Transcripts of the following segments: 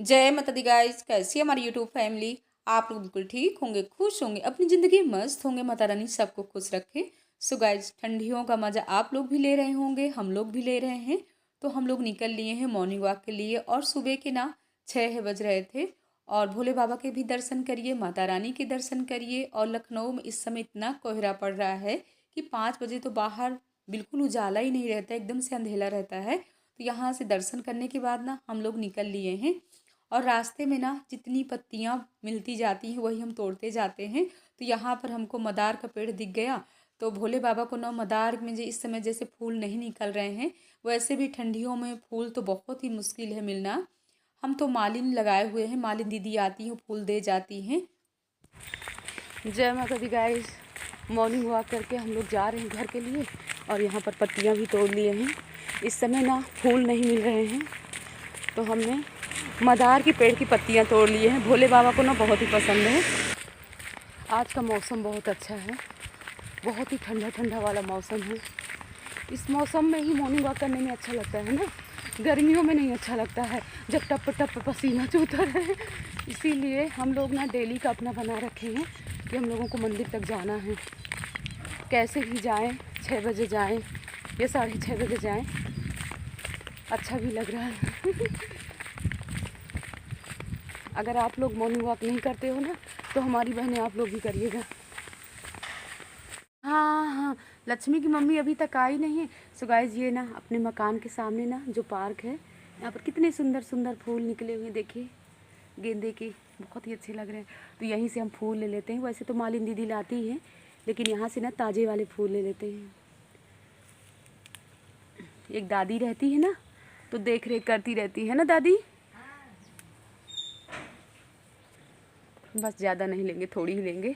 जय माता दी गाइस, कैसी है हमारी यूट्यूब फैमिली। आप लोग बिल्कुल ठीक होंगे, खुश होंगे, अपनी ज़िंदगी में मस्त होंगे। माता रानी सबको खुश रखे। सो गाइस, ठंडियों का मज़ा आप लोग भी ले रहे होंगे, हम लोग भी ले रहे हैं। तो हम लोग निकल लिए हैं मॉर्निंग वॉक के लिए और सुबह के ना 6 बज रहे थे। और भोले बाबा के भी दर्शन करिए, माता रानी के दर्शन करिए। और लखनऊ में इस समय इतना कोहरा पड़ रहा है कि 5 बजे तो बाहर बिल्कुल उजाला ही नहीं रहता, एकदम से अंधेला रहता है। तो यहाँ से दर्शन करने के बाद ना हम लोग निकल लिए हैं। और रास्ते में ना जितनी पत्तियाँ मिलती जाती हैं वही हम तोड़ते जाते हैं। तो यहाँ पर हमको मदार का पेड़ दिख गया। तो भोले बाबा को ना मदार में जो इस समय जैसे फूल नहीं निकल रहे हैं, वैसे भी ठंडियों में फूल तो बहुत ही मुश्किल है मिलना। हम तो मालिन लगाए हुए हैं, मालिन दीदी आती हैं फूल दे जाती हैं। जय माता दी गाइस, मॉर्निंग वॉक करके हम लोग जा रहे हैं घर के लिए। और यहाँ पर पत्तियाँ भी तोड़ लिए हैं। इस समय ना फूल नहीं मिल रहे हैं, तो हमने मदार की पेड़ की पत्तियाँ तोड़ लिए हैं। भोले बाबा को ना बहुत ही पसंद है। आज का मौसम बहुत अच्छा है, बहुत ही ठंडा ठंडा वाला मौसम है। इस मौसम में ही मॉर्निंग वॉक करने में अच्छा लगता है ना, गर्मियों में नहीं अच्छा लगता है जब टप टप पसीना चूता है। इसीलिए हम लोग ना डेली का अपना बना रखे हैं कि हम लोगों को मंदिर तक जाना है। कैसे भी जाएं, 6 बजे जाएं या 6:30 बजे जाएं, अच्छा भी लग रहा है। अगर आप लोग मॉर्निंग वॉक नहीं करते हो ना, तो हमारी बहनें आप लोग भी करिएगा। हाँ हाँ, लक्ष्मी की मम्मी अभी तक आई नहीं है। सो गाइस, ये ना अपने मकान के सामने ना जो पार्क है, यहाँ पर कितने सुंदर सुंदर फूल निकले हुए हैं। देखिए, गेंदे के बहुत ही अच्छे लग रहे हैं। तो यहीं से हम फूल ले लेते हैं। वैसे तो मालिन दीदी लाती हैं, लेकिन यहाँ से ना ताज़े वाले फूल ले लेते हैं। एक दादी रहती है ना, तो देख रेख करती रहती है ना दादी। बस ज़्यादा नहीं लेंगे, थोड़ी ही लेंगे।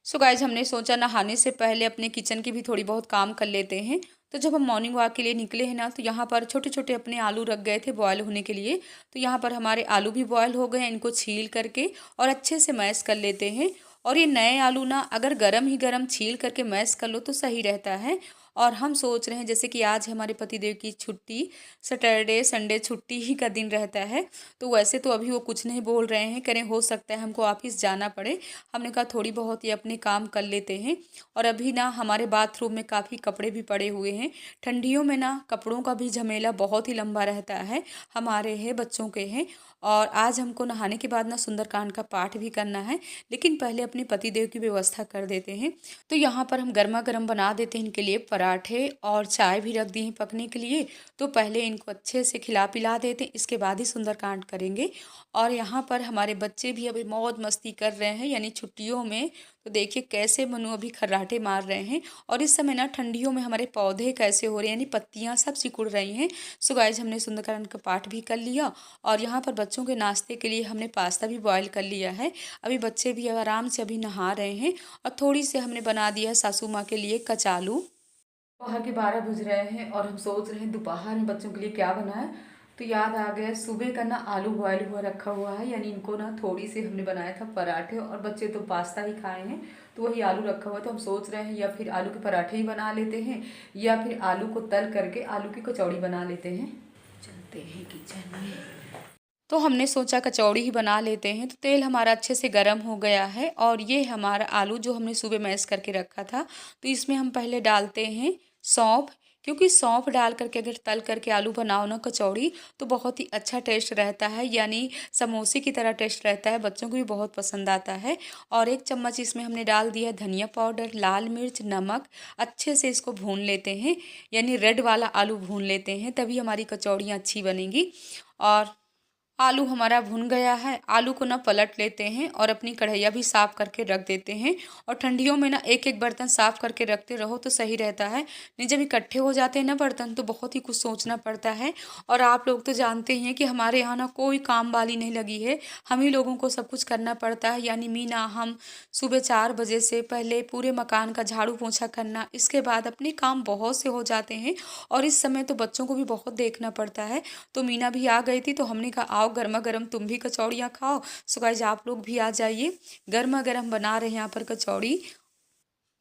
सो गाइज, हमने सोचा नहाने से पहले अपने किचन की भी थोड़ी बहुत काम कर लेते हैं। तो जब हम मॉर्निंग वॉक के लिए निकले हैं ना, तो यहाँ पर छोटे छोटे अपने आलू रख गए थे बॉयल होने के लिए। तो यहाँ पर हमारे आलू भी बॉयल हो गए हैं। इनको छील करके और अच्छे से मैश कर लेते हैं। और ये नए आलू ना अगर गरम ही गरम छील करके मैश कर लो तो सही रहता है। और हम सोच रहे हैं जैसे कि आज हमारे पतिदेव की छुट्टी, सैटरडे संडे छुट्टी ही का दिन रहता है। तो वैसे तो अभी वो कुछ नहीं बोल रहे हैं, करें हो सकता है हमको ऑफिस जाना पड़े। हमने कहा थोड़ी बहुत ही अपने काम कर लेते हैं। और अभी ना हमारे बाथरूम में काफ़ी कपड़े भी पड़े हुए हैं। ठंडियों में ना कपड़ों का भी झमेला बहुत ही लंबा रहता है, हमारे हैं, बच्चों के हैं। और आज हमको नहाने के बाद ना सुंदरकांड का पाठ भी करना है, लेकिन पहले अपने पतिदेव की व्यवस्था कर देते हैं। तो यहाँ पर हम गर्मा गर्म बना देते हैं इनके लिए पराठे, और चाय भी रख दी हैं पकने के लिए। तो पहले इनको अच्छे से खिला पिला देते हैं, इसके बाद ही सुंदरकांड करेंगे। और यहाँ पर हमारे बच्चे भी अभी मौज मस्ती कर रहे हैं, यानी छुट्टियों में। तो देखिए कैसे मनु अभी खर्राटे मार रहे हैं। और इस समय ना ठंडियों में हमारे पौधे कैसे हो रहे हैं, यानी पत्तियाँ सब सिकुड़ रही हैं। सो गाइज, हमने सुंदरकांड का पाठ भी कर लिया। और यहाँ पर बच्चों के नाश्ते के लिए हमने पास्ता भी बॉयल कर लिया है। अभी बच्चे भी आराम से अभी नहा रहे हैं। और थोड़ी सी हमने बना दिया है सासू माँ के लिए कचालू। दोपहर के 12 बज रहे हैं और हम सोच रहे हैं दोपहर में बच्चों के लिए क्या बनाए। तो याद आ गया सुबह का ना आलू बॉयल हुआ रखा हुआ है, यानी इनको ना थोड़ी सी हमने बनाया था पराठे, और बच्चे तो पास्ता ही खाए हैं। तो वही आलू रखा हुआ, तो हम सोच रहे हैं या फिर आलू के पराठे ही बना लेते हैं, या फिर आलू को तल करके आलू की कचौड़ी बना लेते हैं। चलते हैं किचन में। तो हमने सोचा कचौड़ी ही बना लेते हैं। तो तेल हमारा अच्छे से गर्म हो गया है, और ये हमारा आलू जो हमने सुबह मैश करके रखा था, तो इसमें हम पहले डालते हैं सौंफ। क्योंकि सौंफ डाल करके अगर तल करके आलू बनाओ ना कचौड़ी, तो बहुत ही अच्छा टेस्ट रहता है, यानी समोसे की तरह टेस्ट रहता है, बच्चों को भी बहुत पसंद आता है। और 1 चम्मच इसमें हमने डाल दिया धनिया पाउडर, लाल मिर्च, नमक। अच्छे से इसको भून लेते हैं, यानी रेड वाला आलू भून लेते हैं, तभी हमारी कचौड़ियाँ अच्छी बनेंगी। और आलू हमारा भुन गया है। आलू को ना पलट लेते हैं और अपनी कढ़ैया भी साफ़ करके रख देते हैं। और ठंडियों में ना एक एक बर्तन साफ़ करके रखते रहो तो सही रहता है, नहीं जब इकट्ठे हो जाते हैं ना बर्तन तो बहुत ही कुछ सोचना पड़ता है। और आप लोग तो जानते ही हैं कि हमारे यहाँ ना कोई काम वाली नहीं लगी है, हम ही लोगों को सब कुछ करना पड़ता है। यानी मीना हम सुबह 4 बजे से पहले पूरे मकान का झाड़ू पोछा करना, इसके बाद अपने काम बहुत से हो जाते हैं। और इस समय तो बच्चों को भी बहुत देखना पड़ता है। तो मीना भी आ गई थी, तो हमने कहा आओ गर्मा गर्म तुम भी कचौड़ियाँ खाओ। सो गाइस, आप लोग भी आ जाइए, गर्मा गर्म बना रहे हैं यहाँ पर कचौड़ी।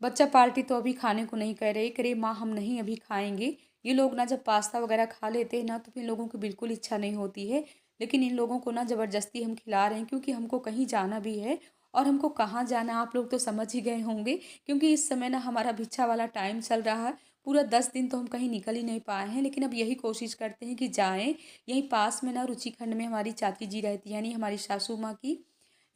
बच्चा पार्टी तो अभी खाने को नहीं कह रहे, करे माँ हम नहीं अभी खाएंगे। ये लोग ना जब पास्ता वगैरह खा लेते हैं ना, तो फिर लोगों की बिल्कुल इच्छा नहीं होती है। लेकिन इन लोगों को ना ज़बरदस्ती हम खिला रहे हैं, क्योंकि हमको कहीं जाना भी है। और हमको कहाँ जाना है आप लोग तो समझ ही गए होंगे, क्योंकि इस समय ना हमारा भिक्षा वाला टाइम चल रहा है। पूरा 10 दिन तो हम कहीं निकल ही नहीं पाए हैं, लेकिन अब यही कोशिश करते हैं कि जाएँ। यहीं पास में ना रुचिखंड में हमारी चाची जी रहती हैं, यानी हमारी सासू माँ की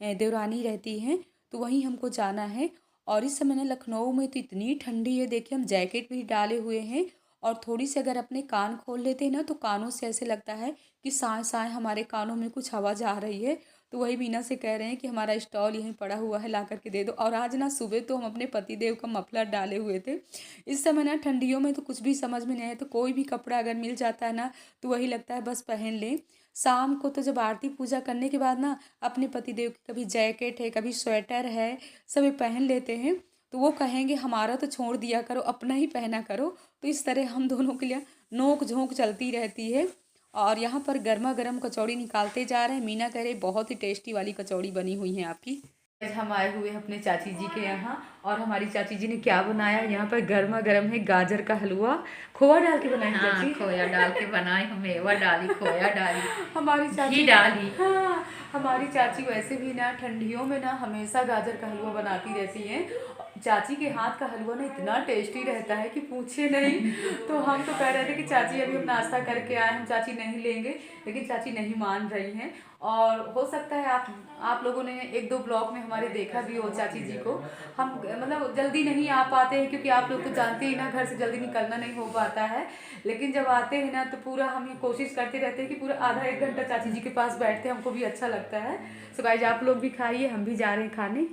देवरानी रहती हैं, तो वहीं हमको जाना है। और इस समय ना लखनऊ में तो इतनी ठंडी है, देखिए हम जैकेट भी डाले हुए हैं। और थोड़ी सी अगर अपने कान खोल लेते हैं ना, तो कानों से ऐसे लगता है कि साए साए हमारे कानों में कुछ हवा जा रही है। तो वही मीना से कह रहे हैं कि हमारा स्टॉल यहीं पड़ा हुआ है, ला करके दे दो। और आज ना सुबह तो हम अपने पतिदेव का मफलर डाले हुए थे। इस समय ना ठंडियों में तो कुछ भी समझ में नहीं आया, तो कोई भी कपड़ा अगर मिल जाता है ना, तो वही लगता है बस पहन लें। शाम को तो जब आरती पूजा करने के बाद ना अपने पतिदेव की कभी जैकेट है, कभी स्वेटर है, सभी पहन लेते हैं। तो वो कहेंगे हमारा तो छोड़ दिया करो, अपना ही पहना करो। तो इस तरह हम दोनों के लिए नोक झोंक चलती रहती है। और यहाँ पर गर्मा गर्म कचौड़ी निकालते जा रहे हैं। मीना कह रही बहुत ही टेस्टी वाली कचौड़ी बनी हुई है आपकी। आज हम आए हुए हैं अपने चाची जी के यहाँ, और हमारी चाची जी ने क्या बनाया, यहाँ पर गर्मा गर्म है गाजर का हलवा। खोया डाल के बनाई हाँ, चाची? खोया डाल के बनाए, हम मेवा डाली, खोया डाली, हमारी चाची घी डाली। हाँ, हमारी चाची वैसे भी ना ठंडियों में ना हमेशा गाजर का हलवा बनाती रहती हैं। चाची के हाथ का हलवा ना इतना टेस्टी रहता है कि पूछे नहीं। तो हम तो कह रहे थे कि चाची अभी हम नाश्ता करके आए, हम चाची नहीं लेंगे, लेकिन चाची नहीं मान रही हैं। और हो सकता है आप लोगों ने 1-2 ब्लॉग में हमारे देखा भी हो चाची जी को। हम मतलब जल्दी नहीं आ पाते हैं, क्योंकि आप लोग तो जानते ही ना, घर से जल्दी निकलना नहीं हो पाता है। लेकिन जब आते हैं ना, तो पूरा हम ये कोशिश करते रहते हैं कि पूरा आधा 1 घंटा चाची जी के पास बैठते हैं, हमको भी अच्छा लगता है। सो गाइस आप लोग भी खाइए, हम भी जा रहे हैं खाने।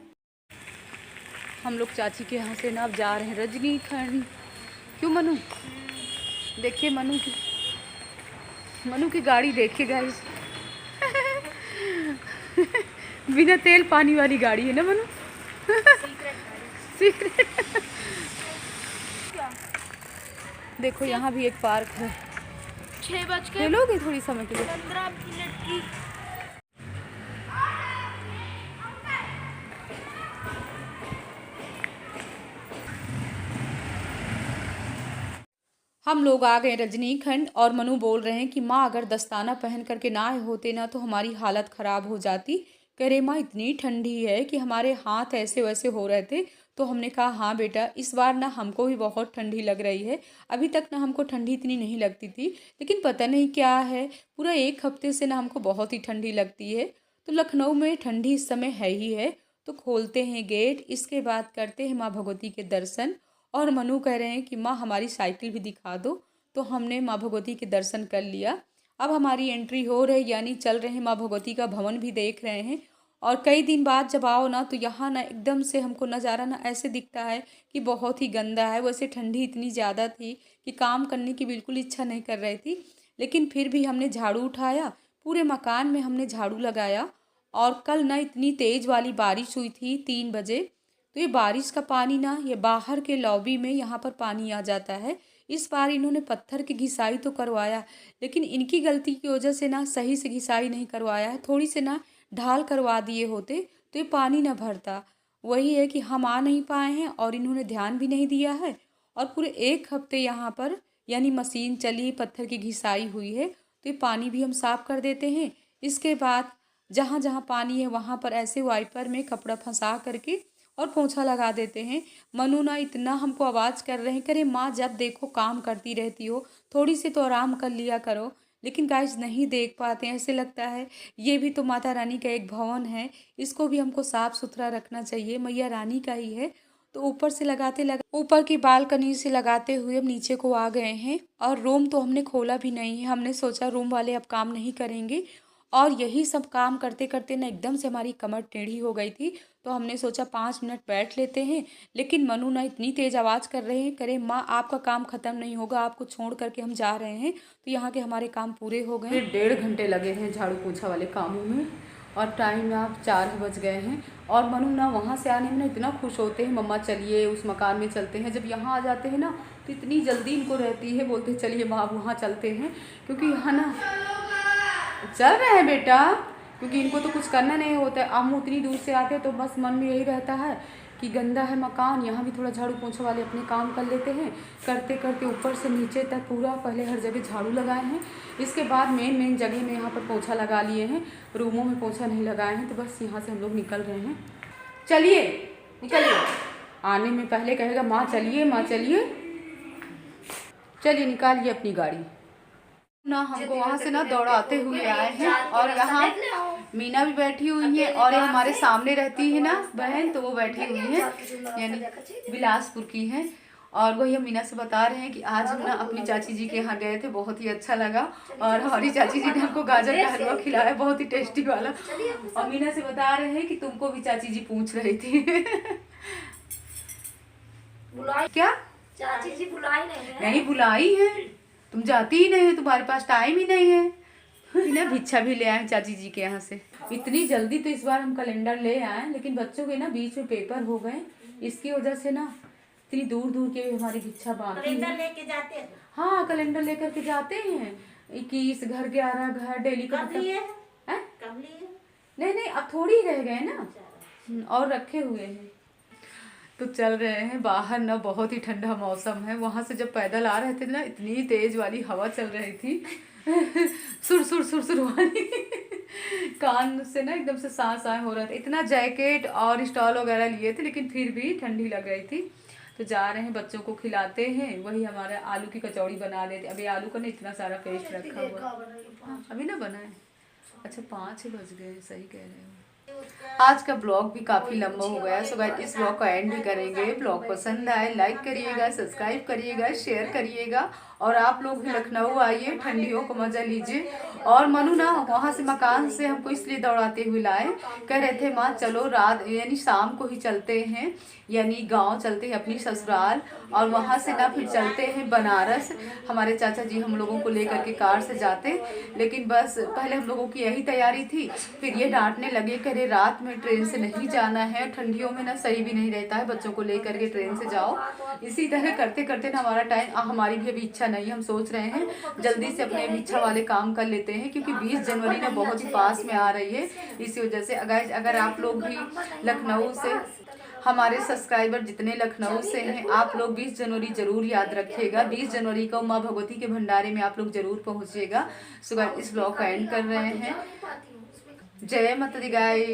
हम लोग चाची के यहाँ से ना अब जा रहे हैं रजनीखंड। क्यों मनु? देखिए मनु की गाड़ी देखिए गाइस। बिना तेल पानी वाली गाड़ी है ना मनु? सीक्रेट। देखो यहाँ भी एक पार्क है। 6:15 खेलोगे थोड़ी समय के लिए? मिनट की। हम लोग आ गए रजनीखंड, और मनु बोल रहे हैं कि माँ अगर दस्ताना पहन करके ना आए होते ना, तो हमारी हालत ख़राब हो जाती। कह रहे माँ इतनी ठंडी है कि हमारे हाथ ऐसे वैसे हो रहे थे। तो हमने कहा हाँ बेटा, इस बार ना हमको भी बहुत ठंडी लग रही है। अभी तक ना हमको ठंडी इतनी नहीं लगती थी, लेकिन पता नहीं क्या है, पूरा 1 हफ्ते से ना हमको बहुत ही ठंडी लगती है। तो लखनऊ में ठंडी इस समय है ही है। तो खोलते हैं गेट, इसके बाद करते हैं माँ भगवती के दर्शन। और मनु कह रहे हैं कि माँ हमारी साइकिल भी दिखा दो। तो हमने माँ भगवती के दर्शन कर लिया। अब हमारी एंट्री हो रही, यानी चल रहे हैं, माँ भगवती का भवन भी देख रहे हैं। और कई दिन बाद जब आओ ना, तो यहाँ ना एकदम से हमको नज़ारा ना ऐसे दिखता है कि बहुत ही गंदा है। वैसे ठंडी इतनी ज़्यादा थी कि काम करने की बिल्कुल इच्छा नहीं कर रही थी, लेकिन फिर भी हमने झाड़ू उठाया, पूरे मकान में हमने झाड़ू लगाया। और कल ना इतनी तेज़ वाली बारिश हुई थी 3 बजे। तो ये बारिश का पानी ना, ये बाहर के लॉबी में यहाँ पर पानी आ जाता है। इस बार इन्होंने पत्थर की घिसाई तो करवाया, लेकिन इनकी गलती की वजह से ना सही से घिसाई नहीं करवाया है। थोड़ी से ना ढाल करवा दिए होते तो ये पानी ना भरता। वही है कि हम आ नहीं पाए हैं, और इन्होंने ध्यान भी नहीं दिया है। और पूरे 1 हफ्ते यहाँ पर यानी मशीन चली, पत्थर की घिसाई हुई है। तो ये पानी भी हम साफ़ कर देते हैं। इसके बाद जहाँ जहाँ पानी है वहाँ पर ऐसे वाइपर में कपड़ा फंसा करके और पोंछा लगा देते हैं। मनु ना इतना हमको आवाज़ कर रहे हैं, करे माँ जब देखो काम करती रहती हो, थोड़ी सी तो आराम कर लिया करो। लेकिन गाइस नहीं देख पाते हैं, ऐसे लगता है ये भी तो माता रानी का एक भवन है, इसको भी हमको साफ़ सुथरा रखना चाहिए, मैया रानी का ही है। तो ऊपर की बालकनी से लगाते हुए हम नीचे को आ गए हैं। और रूम तो हमने खोला भी नहीं है, हमने सोचा रूम वाले अब काम नहीं करेंगे। और यही सब काम करते करते ना एकदम से हमारी कमर टेढ़ी हो गई थी। तो हमने सोचा 5 मिनट बैठ लेते हैं। लेकिन मनु ना इतनी तेज़ आवाज़ कर रहे हैं, करे माँ आपका काम ख़त्म नहीं होगा, आपको छोड़ करके हम जा रहे हैं। तो यहाँ के हमारे काम पूरे हो गए। 1.5 घंटे लगे हैं झाड़ू पोछा वाले कामों में, और टाइम आप 4 बज गए हैं। और मनु ना वहाँ से आने में ना इतना खुश होते हैं, मम्मा चलिए उस मकान में चलते हैं। जब यहाँ आ जाते हैं ना, तो इतनी जल्दी इनको रहती है, बोलते हैं चलिए माँ वहाँ चलते हैं, क्योंकि यहाँ ना चल रहे हैं बेटा, क्योंकि इनको तो कुछ करना नहीं होता है। हम उतनी दूर से आते हैं तो बस मन में यही रहता है कि गंदा है मकान, यहाँ भी थोड़ा झाड़ू पोछा वाले अपने काम कर लेते हैं। करते करते ऊपर से नीचे तक पूरा पहले हर जगह झाड़ू लगाए हैं। इसके बाद मेन जगह में यहाँ पर पोछा लगा लिए हैं, रूमों में पोछा नहीं लगाए हैं। तो बस यहाँ से हम लोग निकल रहे हैं। चलिए निकलिए। आने में पहले कहेगा माँ चलिए, माँ चलिए। चलिए निकालिए अपनी गाड़ी ना। हमको वहाँ से ना दौड़ाते हुए आए हैं और यहाँ मीना भी बैठी हुई है और ये हमारे सामने रहती है ना बहन, तो वो बैठी हुई है, यानी बिलासपुर की है। और वही हम मीना से बता रहे हैं कि आज हम ना अपनी चाची जी के यहाँ गए थे, बहुत ही अच्छा लगा। और हमारी चाची जी ने हमको गाजर का हलवा खिलाया, बहुत ही टेस्टी वाला। और मीना से बता रहे हैं कि तुमको भी चाची जी पूछ रही थी क्या? चाची जी बुलाई नहीं है? नहीं बुलाई है, तुम जाती ही नहीं है, तुम्हारे पास टाइम ही नहीं है। ना भिक्षा भी ले आए चाची जी के यहाँ से। इतनी जल्दी तो इस बार हम कैलेंडर ले आए, लेकिन बच्चों के ना बीच में पेपर हो गए, इसकी वजह से ना इतनी दूर दूर के हमारी भिक्षा बाकी कैलेंडर लेके जाते हैं? हाँ कैलेंडर लेकर के जाते हैं। 21 घर, 11 घर डेली का। कब लिए? हैं? कब लिए? नहीं अब थोड़ी ही रह गए ना, और रखे हुए हैं। तो चल रहे हैं बाहर ना, बहुत ही ठंडा मौसम है। वहाँ से जब पैदल आ रहे थे ना, इतनी तेज वाली हवा चल रही थी सुर सुर सुर सुर वाली कान से ना एकदम से सांस हो रहा था। इतना जैकेट और स्टॉल वगैरह लिए थे, लेकिन फिर भी ठंडी लग रही थी। तो जा रहे हैं, बच्चों को खिलाते हैं। वही हमारा आलू की कचौड़ी बना देते। अभी आलू का ना इतना सारा पेस्ट रखा हुआ। हाँ अभी ना बनाए। अच्छा 5 बज गए, सही कह रहे हो। आज का ब्लॉग भी काफ़ी लंबा हो गया, सो गाइस इस ब्लॉग का एंड भी करेंगे। ब्लॉग पसंद आए लाइक करिएगा, सब्सक्राइब करिएगा, शेयर करिएगा। और आप लोग भी लखनऊ आइए, ठंडियों को मज़ा लीजिए। और मनु ना वहाँ से मकान से हमको इसलिए दौड़ाते हुए लाए, कह रहे थे माँ चलो रात यानी शाम को ही चलते हैं, यानी गांव चलते हैं अपनी ससुराल, और वहाँ से ना फिर चलते हैं बनारस। हमारे चाचा जी हम लोगों को लेकर के कार से जाते, लेकिन बस पहले हम लोगों की यही तैयारी थी। फिर ये डांटने लगे, कह रहे रात में ट्रेन से नहीं जाना है, ठंडियों में ना सही भी नहीं रहता है, बच्चों को लेकर के ट्रेन से जाओ। इसी तरह करते करते ना हमारा टाइम, हमारी भी अभी इच्छा नहीं, हम सोच रहे हैं जल्दी से अपने इच्छा वाले काम कर लेते हैं, क्योंकि 20 जनवरी ना बहुत ही पास में आ रही है। इसी वजह से अगर आप लोग भी लखनऊ से, हमारे सब्सक्राइबर जितने लखनऊ से हैं, आप लोग 20 जनवरी जरूर याद रखिएगा। 20 जनवरी को माँ भगवती के भंडारे में आप लोग जरूर पहुँचिएगा। सो गाइस इस ब्लॉग का एंड कर रहे हैं। जय माता दी गाइस।